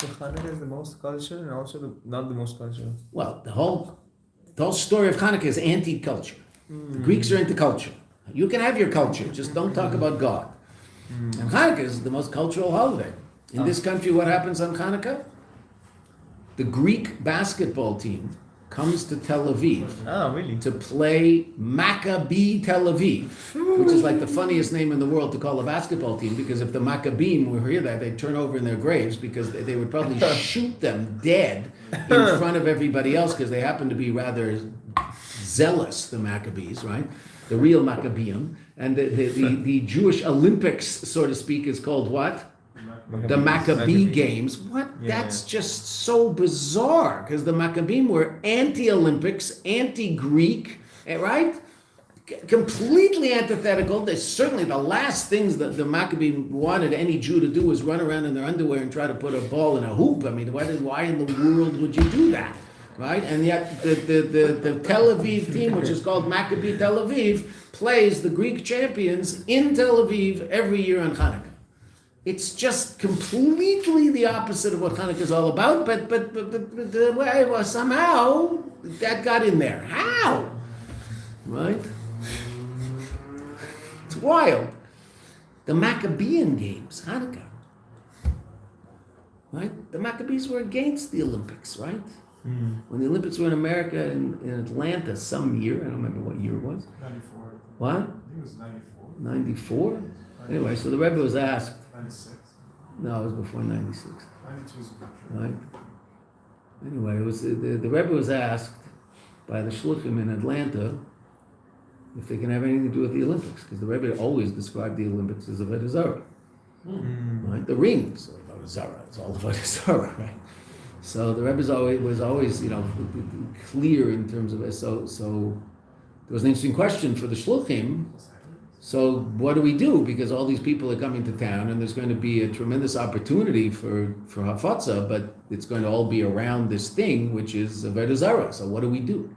So Hanukkah is the most culture and also not the most cultural. Well, the whole story of Hanukkah is anti-culture. The Greeks are into culture. You can have your culture, just don't talk about God. And Hanukkah is the most cultural holiday. In this country, what happens on Hanukkah? The Greek basketball team comes to Tel Aviv Really? to play Maccabi Tel Aviv, which is like the funniest name in the world to call a basketball team, because if the Maccabees were here, they'd turn over in their graves, because they would probably shoot them dead in front of everybody else, because they happen to be rather zealous, the Maccabees, right? The real Maccabean. And the Jewish Olympics, so to speak, is called what? The Maccabee Games. What? That's just so bizarre, because the Maccabees were anti-Olympics, anti-Greek, right? Completely antithetical. They're certainly the last things that the Maccabee wanted any Jew to do was run around in their underwear and try to put a ball in a hoop. I mean, why in the world would you do that? Right? And yet the Tel Aviv team, which is called Maccabee Tel Aviv, plays the Greek champions in Tel Aviv every year on Hanukkah. It's just completely the opposite of what Hanukkah is all about, but well, somehow that got in there. How? Right? It's wild. The Maccabean Games, Hanukkah. Right? The Maccabees were against the Olympics, right? When the Olympics were in America, in Atlanta some year, I don't remember what year it was. 94. What? I think it was 94. 94? Anyway, so the Rebbe was asked. 96. No, it was before 96. 92 is a good Right? Anyway, it was the Rebbe was asked by the Shluchim in Atlanta if they can have anything to do with the Olympics, because the Rebbe always described the Olympics as a Avodah Zarah. Right? The rings are Avodah Zarah. It's all Avodah Zarah, right? So the Rebbe was always clear in terms of it. So there was an interesting question for the Shluchim. So what do we do? Because all these people are coming to town, and there's going to be a tremendous opportunity for Hafatza, but it's going to all be around this thing, which is Avodah Zarah. So what do we do?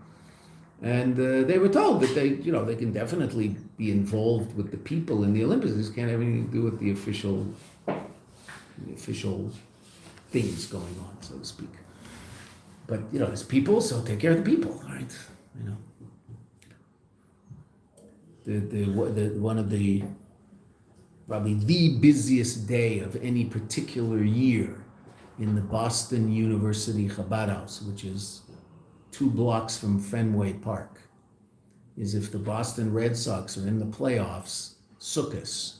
And they were told that they can definitely be involved with the people in the Olympics. They just can't have anything to do with the official things going on, so to speak. But there's people, so take care of the people, right? One of the probably the busiest day of any particular year in the Boston University Chabad House, which is 2 blocks from Fenway Park, is if the Boston Red Sox are in the playoffs, Sukkot.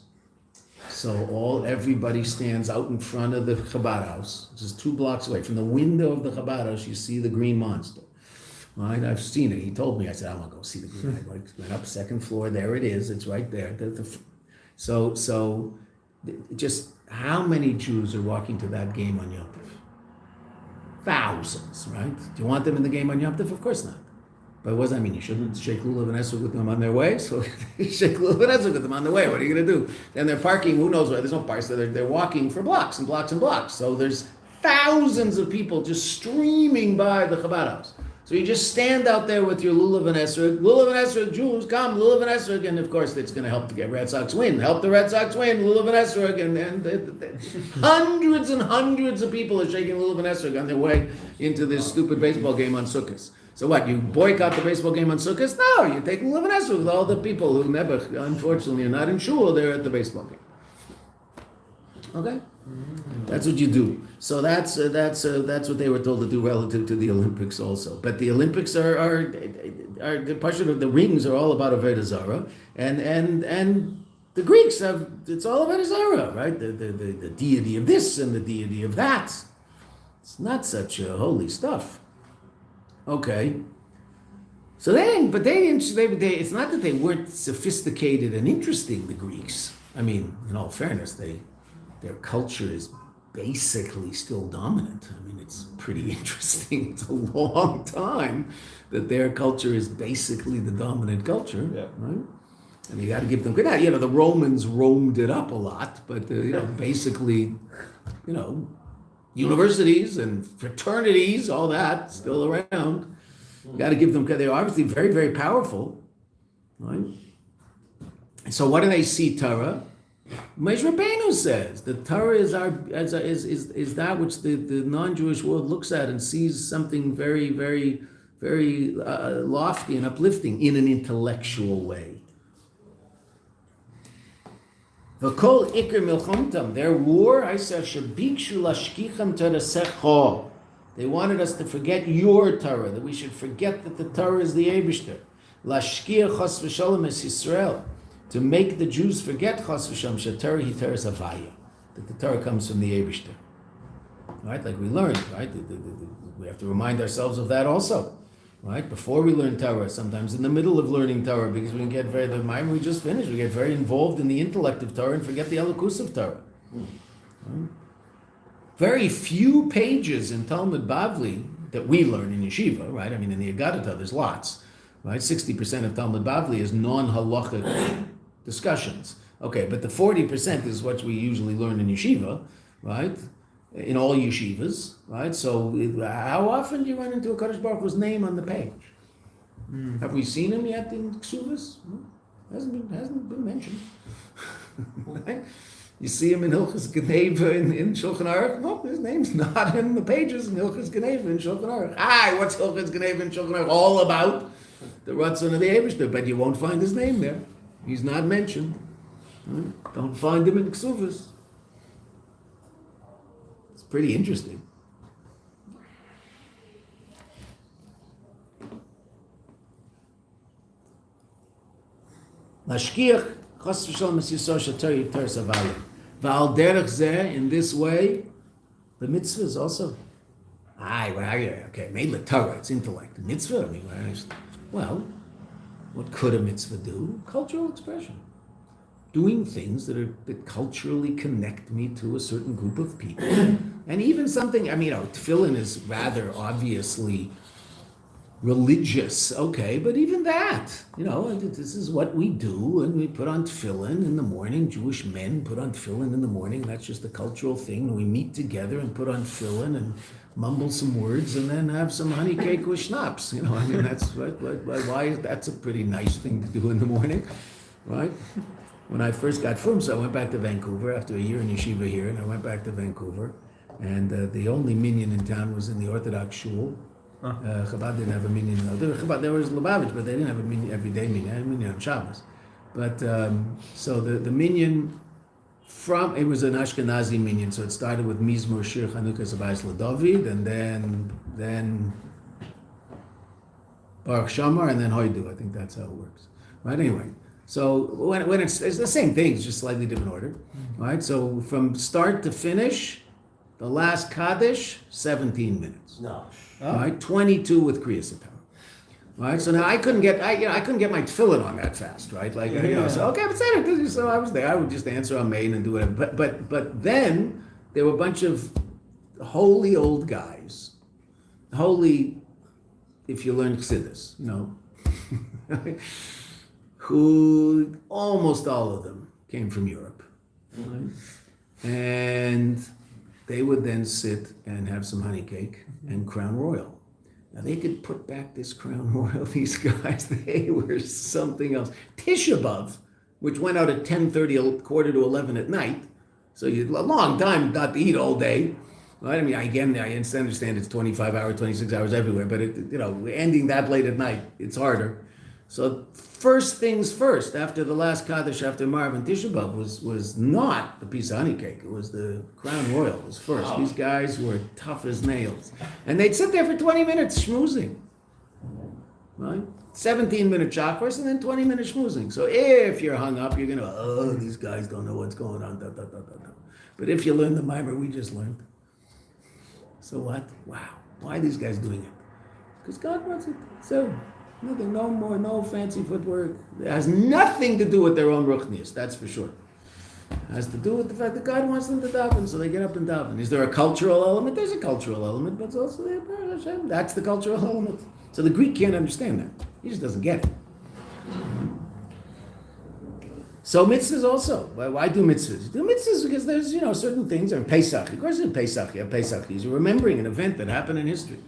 So everybody stands out in front of the Chabad House, which is 2 blocks away. From the window of the Chabad House, you see the green monster. Right? I've seen it. He told me. I said, I want to go see the green. I went up 2nd floor. There it is. It's right there. So just how many Jews are walking to that game on Yom Tov? Thousands, right? Do you want them in the game on Yom Tov? Of course not. But what does that mean? You shouldn't shake lulav and esrog with them on their way? So shake lulav and esrog with them on their way. What are you going to do? Then they're parking, who knows where? There's no parks. So they're walking for blocks and blocks and blocks. So there's thousands of people just streaming by the Chabad House. So you just stand out there with your lulav and esrog, Jews, come, lulav and esrog, and of course it's going to help to get Red Sox win. Help the Red Sox win, lulav and esrog, and hundreds and hundreds of people are shaking lulav and esrog on their way into this stupid baseball game on Sukkot. So what, you boycott the baseball game on Sukkot? No, you take lulav and esrog with all the people who never, unfortunately, are not in shul, they're at the baseball game. Okay? That's what you do. So that's what they were told to do relative to the Olympics also. But the Olympics are the portion of the rings are all about Avodah Zarah, and the Greeks have it's all Avodah Zarah, right? The deity of this and the deity of that. It's not such holy stuff. Okay. So it's not that they weren't sophisticated and interesting, the Greeks. I mean, in all fairness, their culture is basically still dominant. I mean, it's pretty interesting. It's a long time that their culture is basically the dominant culture, right? And you got to give them credit. The Romans roamed it up a lot, but basically, universities and fraternities, all that still around. Got to give them, they're obviously very, very powerful, right? So what do they see Torah? Moshe Rabbeinu says the Torah is that which the non-Jewish world looks at and sees something very, very, very lofty and uplifting in an intellectual way. V'kol ikar milchomtam, their war, I said, shebikshu lashkicham terasecho. They wanted us to forget your Torah, that we should forget that the Torah is the Eibishter. Lashkia chas v'shalom es Yisrael. To make the Jews forget chas v'shalom she'Torah hi Torah savaya. That the Torah comes from the Eibishter. Right, like we learned, right? We have to remind ourselves of that also. Right? Before we learn Torah, sometimes in the middle of learning Torah, because we can get the mind we just finished, we get very involved in the intellect of Torah and forget the elokus of Torah. Right? Very few pages in Talmud Bavli that we learn in Yeshiva, right? I mean, in the Agadah, there's lots, right? 60% of Talmud Bavli is non-halachic discussions. Okay, but the 40% is what we usually learn in Yeshiva, right? In all yeshivas, right? So how often do you run into a Kadosh Baruch Hu's name on the page? Have we seen him yet in Ksuvas? Hasn't been mentioned. Right? You see him in Hilchos Geneva in Shulchan Aruch? No, his name's not in the pages in Hilchos Geneva in Shulchan Aruch. What's Hilchos Geneva in Shulchan Aruch all about? The Ratzon of the Eibishter, but you won't find his name there. He's not mentioned. Don't find him in Ksuvas. Pretty interesting. Lashkiach chas v'shalom es Yisrael she'Torah Torah savaya. V'al derech zeh, in this way, the mitzvah is also. Okay, made the Torah, it's intellect. The mitzvah, I mean, well, what could a mitzvah do? Cultural expression. Doing things that culturally connect me to a certain group of people. And even something, tefillin is rather obviously religious, okay, but even that, this is what we do, and we put on tefillin in the morning. Jewish men put on tefillin in the morning. That's just a cultural thing. We meet together and put on tefillin and mumble some words and then have some honey cake with schnapps. That's that's a pretty nice thing to do in the morning, right? When I first got FUMSA, I went back to Vancouver after a year in Yeshiva here, and I went back to Vancouver, and the only minyan in town was in the Orthodox shul. Chabad didn't have a minyan. There was Lubavitch, but they didn't have a minyan every day minyan. They had a minyan on Shabbos. But so the minyan it was an Ashkenazi minyan, so it started with Mizmor Shir Chanukah Zabayis LaDavid, and then Baruch Shamar, and then Hoidu. I think that's how it works. Right? Anyway. So when it's the same thing, it's just slightly different order, right? So from start to finish, the last Kaddish, 17 minutes. No. Right? 22 with Kriya Satar. Right? So now I couldn't get my tefillin on that fast, right? So okay, but say it. So I was there. I would just answer Amen and do whatever. But then there were a bunch of holy old guys, holy, if you learn Chassidus, who almost all of them came from Europe. Right? And they would then sit and have some honey cake and Crown Royal. Now they could put back this Crown Royal, these guys, they were something else. Tisha B'Av, which went out at 10:30, quarter to 11 at night, so a long time not to eat all day. Right? I understand it's 25 hours, 26 hours everywhere, but ending that late at night, it's harder. So first things first, after the last Kaddish, after Marv and Tisha B'Av, was not the piece of honey cake. It was the Crown Royal. It was first. Oh. These guys were tough as nails. And they'd sit there for 20 minutes schmoozing. Right? 17-minute chakras and then 20-minute schmoozing. So if you're hung up, you're going to, these guys don't know what's going on. But if you learn the mimer we just learned, so what? Wow. Why are these guys doing it? Because God wants it. So nothing, no more, no fancy footwork. It has nothing to do with their own ruchnius, that's for sure. It has to do with the fact that God wants them to daven, so they get up and daven. Is there a cultural element? There's a cultural element, but it's also the Hashem. That's the cultural element. So the Greek can't understand that. He just doesn't get it. So mitzvahs also. Why do mitzvahs? Do mitzvahs because there's, certain things. And Pesach. Of course in Pesach, you have Pesach. You're remembering an event that happened in history.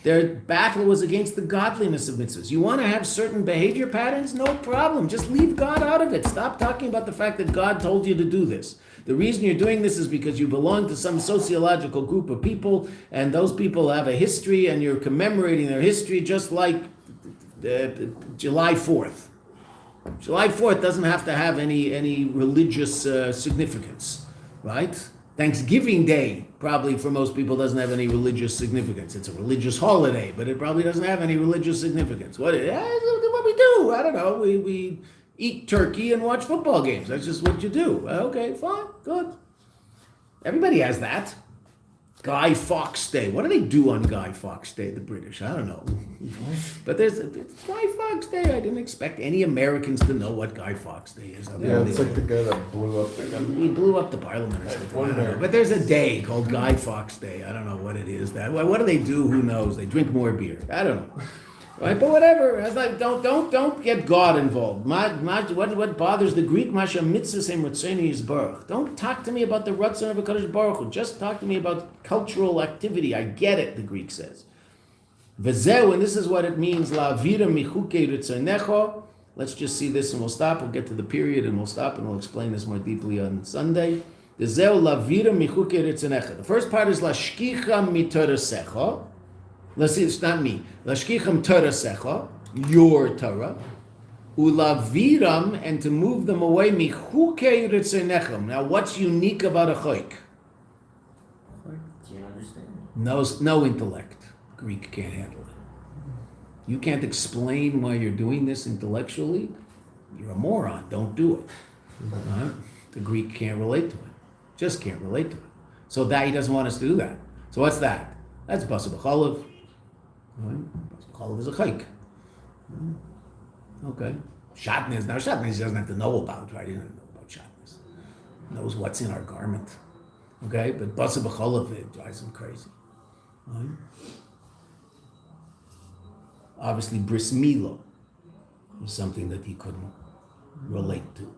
Their battle was against the godliness of mitzvahs. You want to have certain behavior patterns? No problem. Just leave God out of it. Stop talking about the fact that God told you to do this. The reason you're doing this is because you belong to some sociological group of people, and those people have a history, and you're commemorating their history just like July 4th. July 4th doesn't have to have any religious significance, right? Thanksgiving Day probably for most people doesn't have any religious significance. It's a religious holiday, but it probably doesn't have any religious significance. What we do? I don't know. We eat turkey and watch football games. That's just what you do. Okay, fine, good. Everybody has that. Guy Fawkes Day. What do they do on Guy Fawkes Day, the British? I don't know. But it's Guy Fawkes Day. I didn't expect any Americans to know what Guy Fawkes Day is. Yeah, it's like the guy that blew up the gun. He blew up the parliament or something. I don't know. But there's a day called Guy Fawkes Day. I don't know what it is. What do they do? Who knows? They drink more beer. I don't know. Right, but whatever. It's like don't get God involved. What bothers the Greek? Don't talk to me about the Ratzon of HaKadosh Baruch Hu. Just talk to me about cultural activity. I get it. The Greek says. V'zeu, and this is what it means. La'avira michukei ritzonecho. Let's just see this and we'll stop. We'll get to the period and we'll stop and we'll explain this more deeply on Sunday. V'zeu la'avira michukei ritzonecho. The first part is la'shkicha mitorasecho. Let's see, it's not me. Lashkicham Torah secha, your Torah. Ulaviram, and to move them away, michukei ritzenechem. Now, what's unique about a chayk? Can't understand. No intellect. Greek can't handle it. You can't explain why you're doing this intellectually. You're a moron. Don't do it. Right? The Greek can't relate to it. Just can't relate to it. So that he doesn't want us to do that. So what's that? That's basa b'chalav. Chalav is a chayk. Okay. Shatnez. Now shatnez he doesn't have to know about, right? He doesn't know about shatnez. He knows what's in our garment. Okay? But basa b'chalav, it drives him crazy. Right? Obviously, bris milah was something that he couldn't relate to.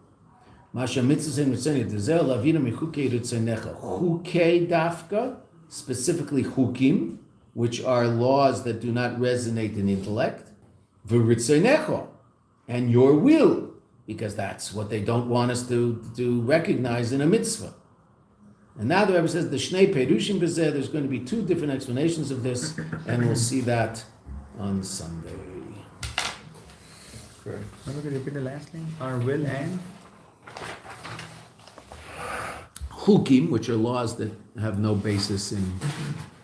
Masha mitzvah ritzenecha dezel lavina michukei ritzenecha chukei dafka, specifically chukim, which are laws that do not resonate in intellect, v'ritzenecha, and your will, because that's what they don't want us to recognize in a mitzvah. And now the Rebbe says the shnei perushim b'zeh. There's going to be two different explanations of this, and we'll see that on Sunday. Great. Can you repeat the last thing? Our will and? Chukim, which are laws that have no basis in